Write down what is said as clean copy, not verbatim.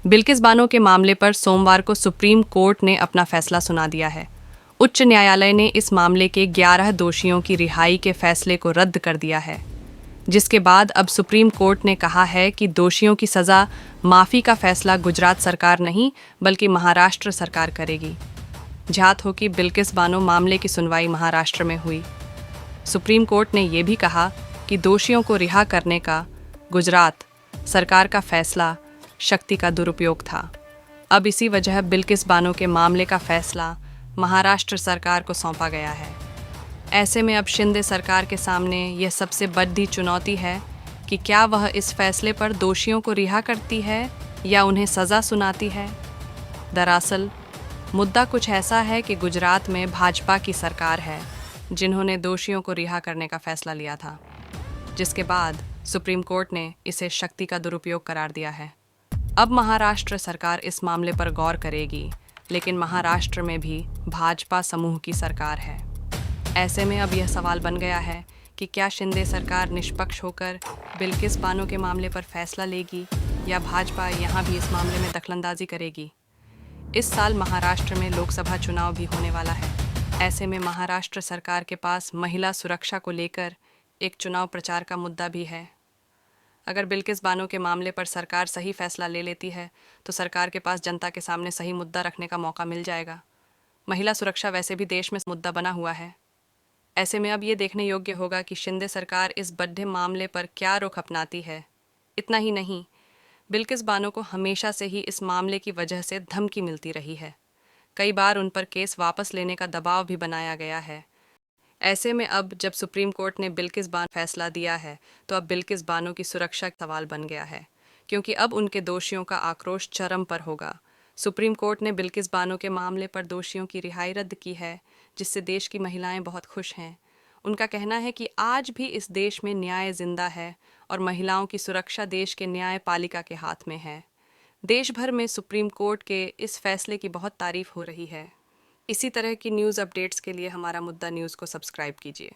बिल्किस बानो के मामले पर सोमवार को सुप्रीम कोर्ट ने अपना फैसला सुना दिया है। उच्च न्यायालय ने इस मामले के 11 दोषियों की रिहाई के फैसले को रद्द कर दिया है, जिसके बाद अब सुप्रीम कोर्ट ने कहा है कि दोषियों की सज़ा माफ़ी का फैसला गुजरात सरकार नहीं बल्कि महाराष्ट्र सरकार करेगी। ध्यात हो कि बिल्किस बानो मामले की सुनवाई महाराष्ट्र में हुई। सुप्रीम कोर्ट ने यह भी कहा कि दोषियों को रिहा करने का गुजरात सरकार का फैसला शक्ति का दुरुपयोग था। अब इसी वजह बिल्किस बानो के मामले का फैसला महाराष्ट्र सरकार को सौंपा गया है। ऐसे में अब शिंदे सरकार के सामने यह सबसे बड़ी चुनौती है कि क्या वह इस फैसले पर दोषियों को रिहा करती है या उन्हें सज़ा सुनाती है। दरअसल मुद्दा कुछ ऐसा है कि गुजरात में भाजपा की सरकार है जिन्होंने दोषियों को रिहा करने का फैसला लिया था, जिसके बाद सुप्रीम कोर्ट ने इसे शक्ति का दुरुपयोग करार दिया है। अब महाराष्ट्र सरकार इस मामले पर गौर करेगी, लेकिन महाराष्ट्र में भी भाजपा समूह की सरकार है। ऐसे में अब यह सवाल बन गया है कि क्या शिंदे सरकार निष्पक्ष होकर बिल्किस बानो के मामले पर फैसला लेगी या भाजपा यहाँ भी इस मामले में दखलंदाजी करेगी। इस साल महाराष्ट्र में लोकसभा चुनाव भी होने वाला है। ऐसे में महाराष्ट्र सरकार के पास महिला सुरक्षा को लेकर एक चुनाव प्रचार का मुद्दा भी है। अगर बिल्किस बानो के मामले पर सरकार सही फैसला ले लेती है तो सरकार के पास जनता के सामने सही मुद्दा रखने का मौका मिल जाएगा। महिला सुरक्षा वैसे भी देश में मुद्दा बना हुआ है। ऐसे में अब ये देखने योग्य होगा कि शिंदे सरकार इस बड़े मामले पर क्या रुख अपनाती है। इतना ही नहीं, बिल्किस बानो को हमेशा से ही इस मामले की वजह से धमकी मिलती रही है। कई बार उन पर केस वापस लेने का दबाव भी बनाया गया है। ऐसे में अब जब सुप्रीम कोर्ट ने बिल्किस बानो फैसला दिया है तो अब बिल्किस बानो की सुरक्षा का सवाल बन गया है, क्योंकि अब उनके दोषियों का आक्रोश चरम पर होगा। सुप्रीम कोर्ट ने बिल्किस बानो के मामले पर दोषियों की रिहाई रद्द की है, जिससे देश की महिलाएं बहुत खुश हैं। उनका कहना है कि आज भी इस देश में न्याय जिंदा है और महिलाओं की सुरक्षा देश के न्यायपालिका के हाथ में है। देश भर में सुप्रीम कोर्ट के इस फैसले की बहुत तारीफ हो रही है। इसी तरह की न्यूज़ अपडेट्स के लिए हमारा मुद्दा न्यूज़ को सब्सक्राइब कीजिए।